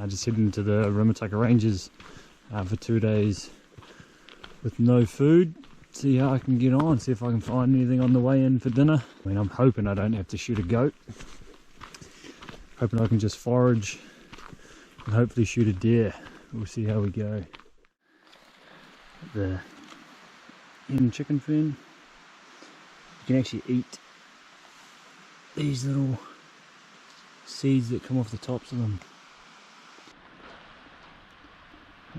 Just heading to the Rimutaka Ranges for 2 days with no food. See how I can get on, see if I can find anything on the way in for dinner. I mean, I'm hoping I don't have to shoot a goat. Hoping I can just forage and hopefully shoot a deer. We'll see how we go. The hen chicken fin. You can actually eat these little seeds that come off the tops of them.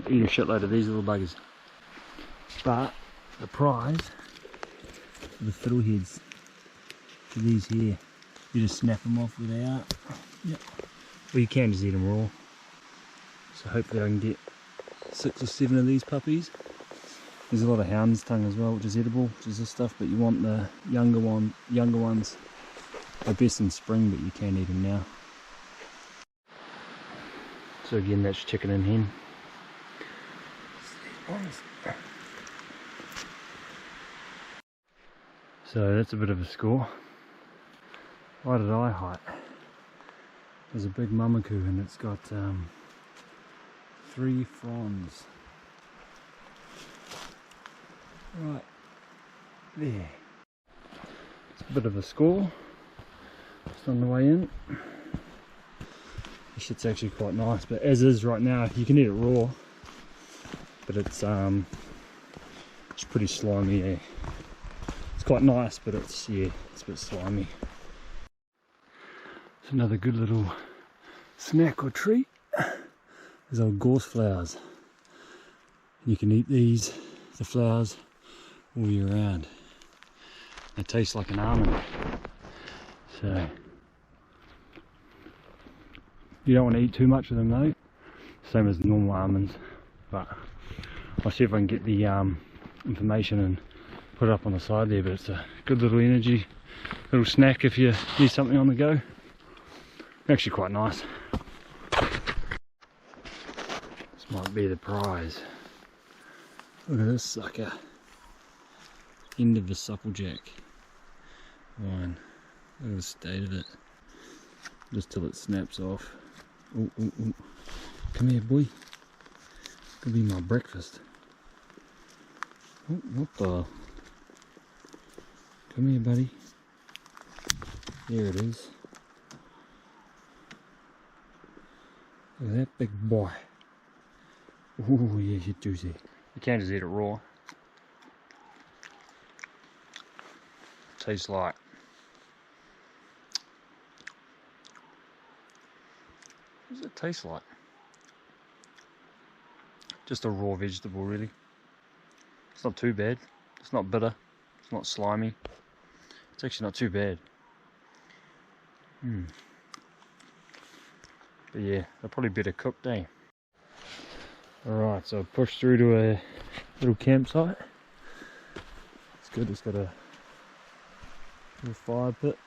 Eat a shitload of these little buggers. But the prize are the fiddleheads. For these here. You just snap them off where they are. Yep. Or you can just eat them raw. So hopefully I can get 6 or 7 of these puppies. There's a lot of hound's tongue as well, which is edible, which is this stuff, but you want the younger ones. They're best in spring, but you can eat them now. So again, that's chicken and hen. So that's a bit of a score. Why did I hike? There's a big mamaku and it's got 3 fronds. Right there. It's a bit of a score. Just on the way in. This shit's actually quite nice, but as is right now, you can eat it raw. But it's pretty slimy, yeah. It's quite nice, but it's a bit slimy. It's another good little snack or treat. These old gorse flowers. You can eat these, the flowers, all year round. They taste like an almond. So you don't want to eat too much of them though. Same as normal almonds. But I'll see if I can get the information and put it up on the side there. But it's a good little energy, little snack if you need something on the go. Actually quite nice. This might be the prize. Look at this sucker. End of the supplejack vine. Look at the state of it. Just till it snaps off. Ooh, ooh, ooh. Come here, boy. Could be my breakfast. Oh, what the? Come here, buddy. There it is. Look at that big boy. Ooh, yeah, you're juicy. You can just eat it raw. Tastes like what does it taste like? Just a raw vegetable, really. It's not too bad. It's not bitter. It's not slimy. It's actually not too bad. But yeah, they're probably better cooked, eh? Alright, so I've pushed through to a little campsite. It's good, it's got a little fire pit.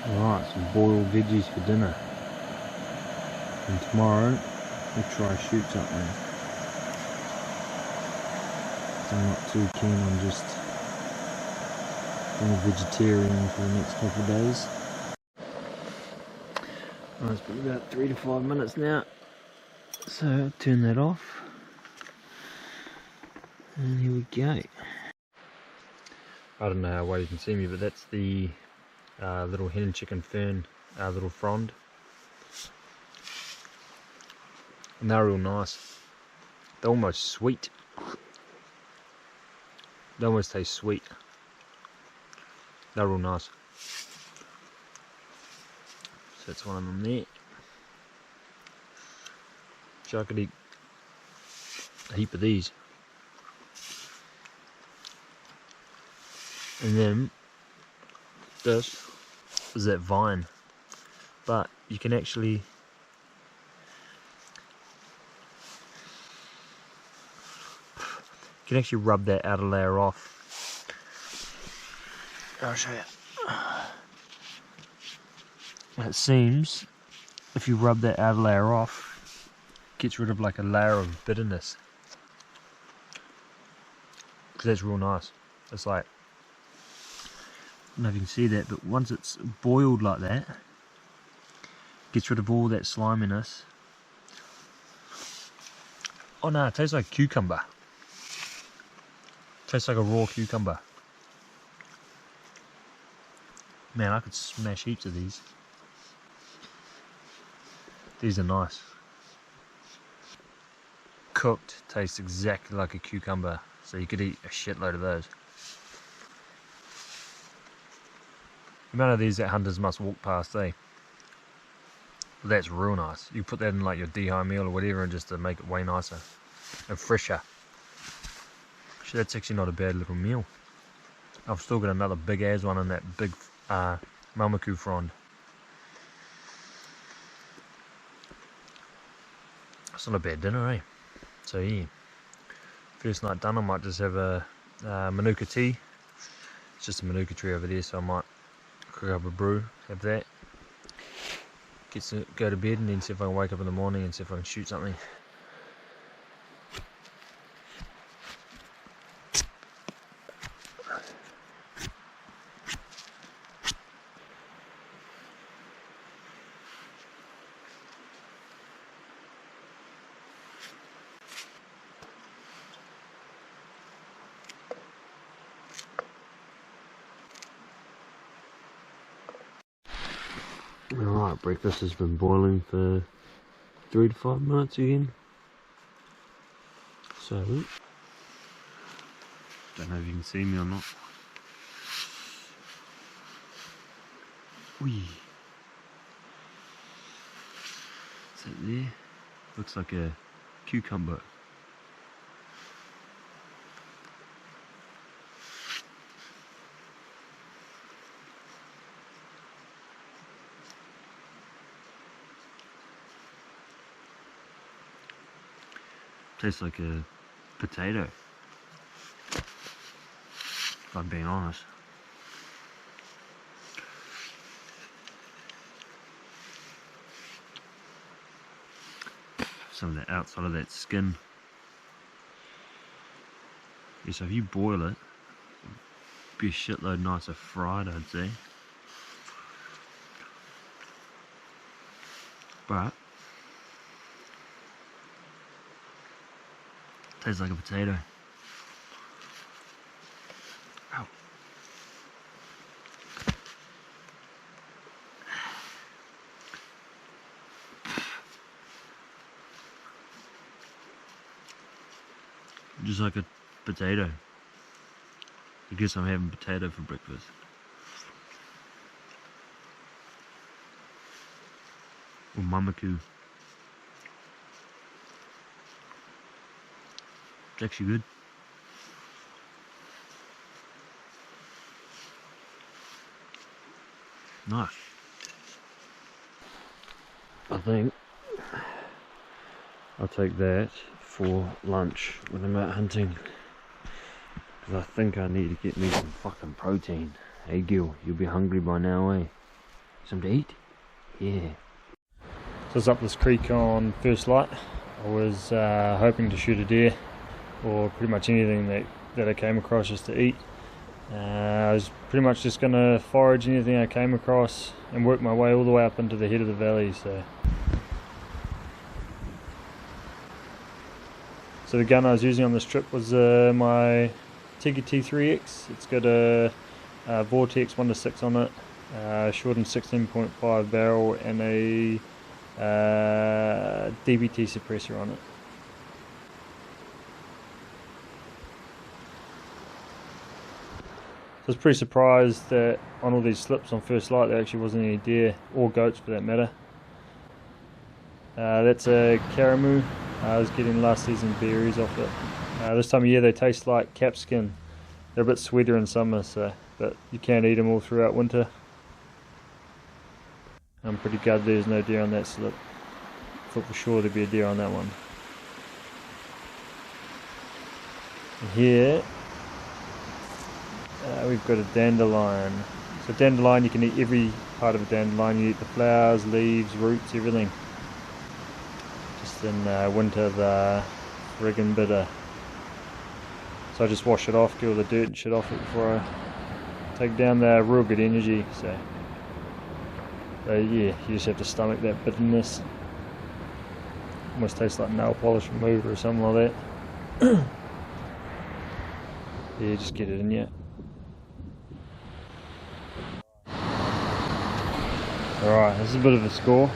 Alright, some boiled veggies for dinner. And tomorrow we'll try shoot something. I'm not too keen on just being a vegetarian for the next couple of days. Well, it's been about 3 to 5 minutes now. So I'll turn that off. And here we go. I don't know how well you can see me, but that's the little hen and chicken fern, little frond. And they're real nice. They're almost sweet. They almost taste sweet. They're real nice. So that's one of them there. So I could eat a heap of these. And then this is that vine. But you can actually rub that outer layer off. I'll show you. And it seems if you rub that outer layer off, it gets rid of like a layer of bitterness. Because that's real nice. It's like, I don't know if you can see that, but once it's boiled like that, it gets rid of all that sliminess. Oh no, it tastes like cucumber. It tastes like a raw cucumber. Man, I could smash heaps of these. These are nice. Cooked, tastes exactly like a cucumber, so you could eat a shitload of those. The amount of these that hunters must walk past, eh? That's real nice. You put that in like your dehy meal or whatever, and just to make it way nicer and fresher. Actually, that's actually not a bad little meal. I've still got another big ass one in that big Mamaku frond. It's not a bad dinner, eh? So yeah, first night done, I might just have a manuka tea. It's just a manuka tree over there, so I might cook up a brew, have that, go to bed, and then see if I can wake up in the morning and see if I can shoot something. Alright, breakfast has been boiling for 3 to 5 minutes again. So, don't know if you can see me or not. Whee! Is that there? Looks like a cucumber. Tastes like a potato, if I'm being honest. Some of the outside of that skin. Yeah, so if you boil it, it'd be a shitload nicer fried, I'd say. But tastes like a potato. Ow. Just like a potato. I guess I'm having potato for breakfast. Or Mamaku. It's actually good. Nice. I think I'll take that for lunch when I'm out hunting, because I think I need to get me some fucking protein. Hey Gil, you'll be hungry by now, eh? Something to eat? Yeah. So it's up this creek on first light. I was hoping to shoot a deer or pretty much anything that I came across just to eat. I was pretty much just going to forage anything I came across and work my way all the way up into the head of the valley. So the gun I was using on this trip was my Tiki T3X. It's got a Vortex 1:6 on it, shortened 16.5 barrel, and a DBT suppressor on it. So I was pretty surprised that on all these slips on first light there actually wasn't any deer, or goats for that matter. That's a Caramoo. I was getting last season berries off it. This time of year they taste like capskin. They're a bit sweeter in summer, but you can't eat them all throughout winter. I'm pretty glad there's no deer on that slip. Thought for sure there'd be a deer on that one. And here We've got a dandelion. So dandelion, you can eat every part of a dandelion. You eat the flowers, leaves, roots, everything. Just in winter, the friggin' bitter. So I just wash it off, get all the dirt and shit off it before I take down the real good energy. So yeah, you just have to stomach that bitterness. Almost tastes like nail polish remover or something like that. Yeah, just get it in you. Alright, this is a bit of a score.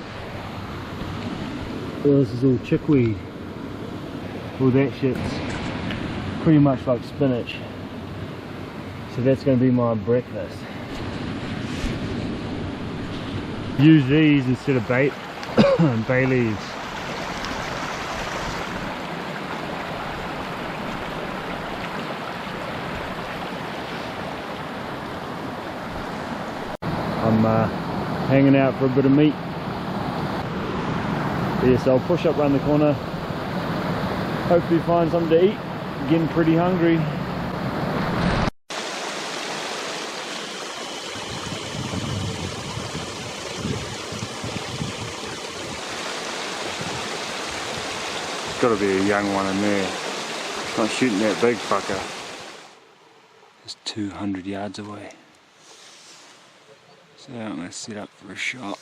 Well, this is all chickweed. All that shit's pretty much like spinach. So that's going to be my breakfast. Use these instead of bay leaves. I'm hanging out for a bit of meat. Yes, I'll push up around the corner, hopefully find something to eat. Getting pretty hungry. There's got to be a young one in there. It's not shooting that big fucker. It's 200 yards away. So I'm going to set up for a shot.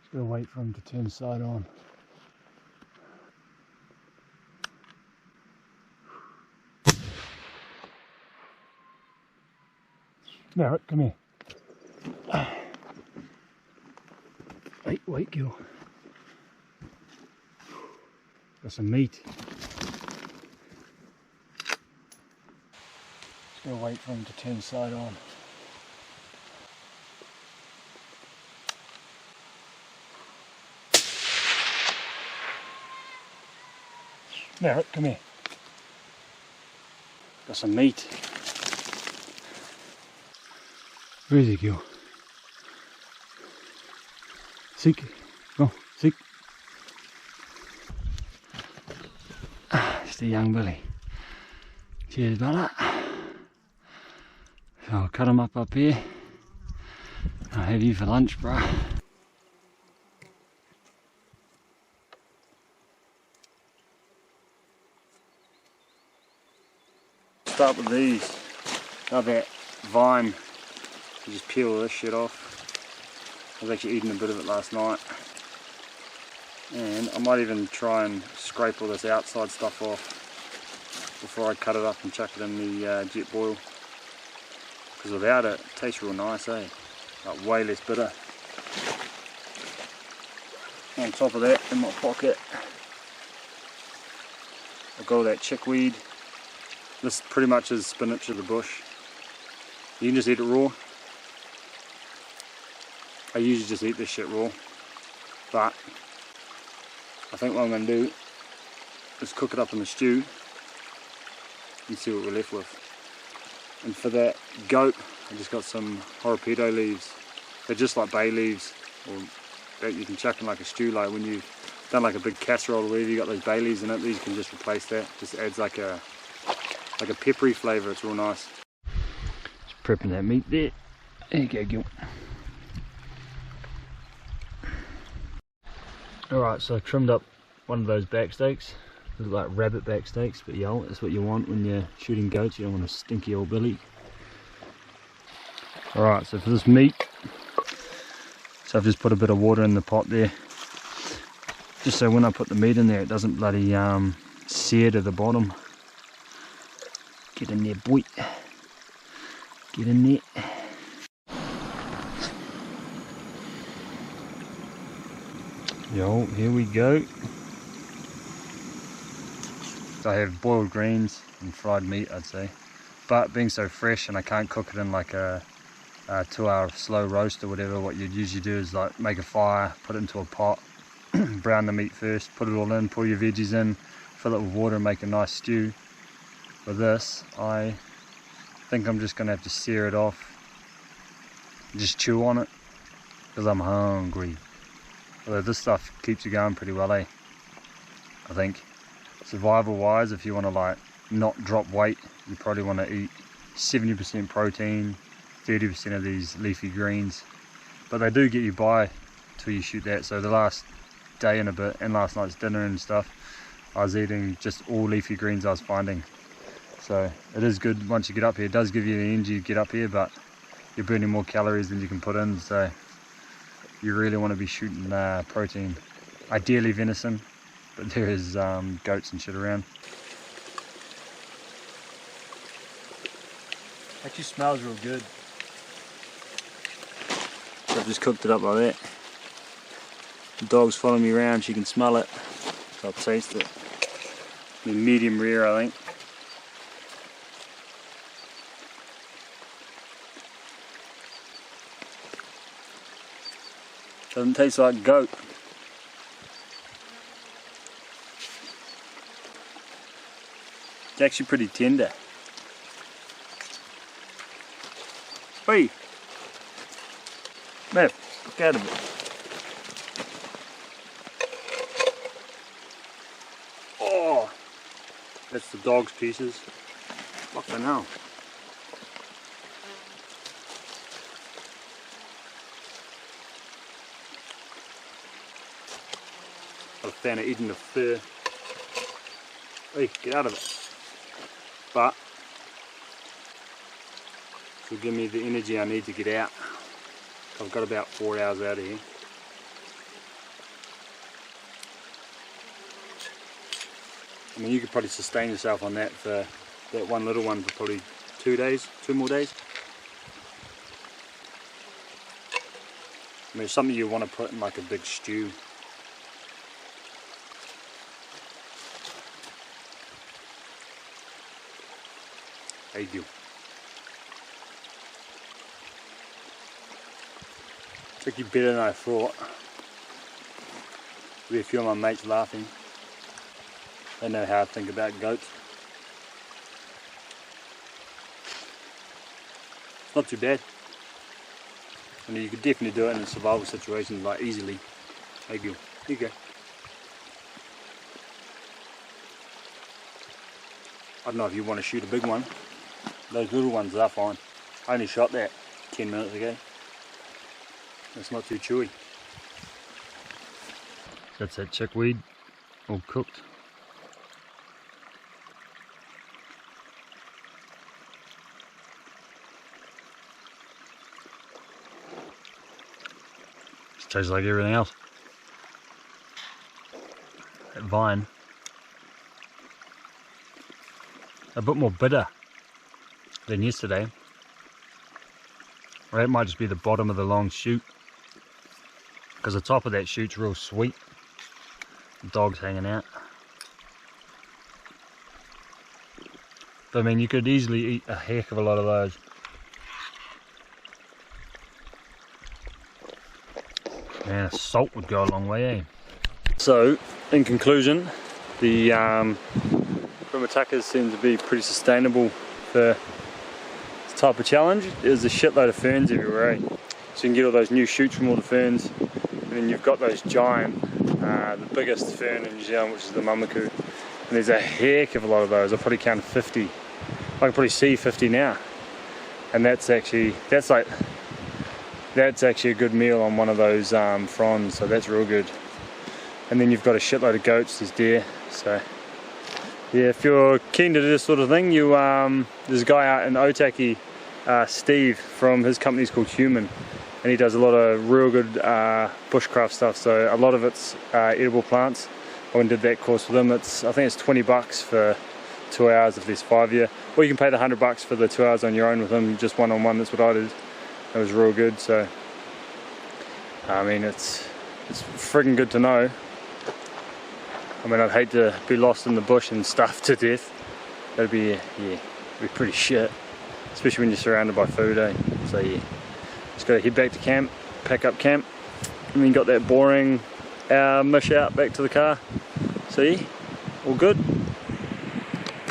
Just gotta wait for him to turn side on. Merritt, come here. Wait, girl. Got some meat. Just gotta wait for him to turn side on. Merritt, come here. Got some meat. Where is he, girl? Seek. Go, seek. Just a young Billy. Cheers, brother. So I'll cut him up here. I'll have you for lunch, bro. Start with these. Now that vine, you just peel this shit off. I was actually eating a bit of it last night. And I might even try and scrape all this outside stuff off before I cut it up and chuck it in the jet boil. Because without it, it tastes real nice, eh? Like way less bitter. On top of that, in my pocket, I've got all that chickweed. This pretty much is spinach of the bush. You can just eat it raw. I usually just eat this shit raw. But I think what I'm going to do is cook it up in the stew and see what we're left with. And for that goat, I just got some horopito leaves. They're just like bay leaves, or that you can chuck in like a stew, like when you've done like a big casserole or whatever, you got those bay leaves in it. These can just replace that. Just adds like a peppery flavour. It's real nice. Just prepping that meat there. There you go, Gil. Alright, so I trimmed up one of those back steaks. They're like rabbit back steaks, but yeah, that's what you want when you're shooting goats. You don't want a stinky old billy. Alright, so for this meat, so I've just put a bit of water in the pot there, just so when I put the meat in there it doesn't bloody sear to the bottom. Get in there, boy. Get in there. Yo, here we go. So I have boiled greens and fried meat, I'd say. But being so fresh and I can't cook it in like a 2-hour slow roast or whatever, what you'd usually do is like make a fire, put it into a pot, brown the meat first, put it all in, pour your veggies in, fill it with water and make a nice stew. For this, I think I'm just going to have to sear it off, just chew on it, because I'm hungry. Although this stuff keeps you going pretty well, I think. Survival wise, if you want to like not drop weight, you probably want to eat 70% protein, 30% of these leafy greens. But they do get you by till you shoot that. So the last day and a bit, and last night's dinner and stuff, I was eating just all leafy greens I was finding. So it is good once you get up here. It does give you the energy to get up here, but you're burning more calories than you can put in. So you really want to be shooting protein. Ideally venison, but there is goats and shit around. Actually smells real good. So I've just cooked it up like that. The dog's following me around, she can smell it. So I'll taste it. Medium rare, I think. Doesn't taste like goat. It's actually pretty tender. Oi! Matt, look out of it. Oh! That's the dog's pieces. Fucking hell. Not a fan of eating the fur. Hey, get out of it. But it will give me the energy I need to get out. I've got about 4 hours out of here. I mean, you could probably sustain yourself on that for that one little one for probably 2 days, 2 more days. I mean, it's something you want to put in like a big stew. Thank you. It's actually better than I thought. There'll be a few of my mates laughing. They know how I think about goats. It's not too bad. I mean, you could definitely do it in survival situations like easily. Thank you. Here you go. I don't know if you want to shoot a big one. Those little ones are fine. I only shot that 10 minutes ago. It's not too chewy. That's that chickweed, all cooked. It tastes like everything else. That vine, a bit more bitter than yesterday. Or that might just be the bottom of the long shoot, because the top of that shoot's real sweet. The dog's hanging out. But I mean, you could easily eat a heck of a lot of those. Man, salt would go a long way, eh? So, in conclusion, the primatakas seem to be pretty sustainable for this type of challenge. There's a shitload of ferns everywhere, eh? So you can get all those new shoots from all the ferns, and then you've got those giant, the biggest fern in New Zealand, which is the mamaku. And there's a heck of a lot of those. I'll probably count 50. I can probably see 50 now. And that's actually a good meal on one of those fronds, so that's real good. And then you've got a shitload of goats, there's deer. So yeah, if you're keen to do this sort of thing, you there's a guy out in Otaki, Steve, from his company's called Human, and he does a lot of real good bushcraft stuff. So a lot of it's edible plants. I went and did that course with him. I think it's $20 for 2 hours if there's 5 of you, or you can pay the $100 for the 2 hours on your own with him, just one-on-one. That's what I did. It was real good. So I mean, it's friggin' good to know. I mean, I'd hate to be lost in the bush and starved to death. That'd be, yeah, it'd be pretty shit, especially when you're surrounded by food, eh? So yeah, just gotta head back to camp, pack up camp, and then got that boring our mush out back to the car. See, all good.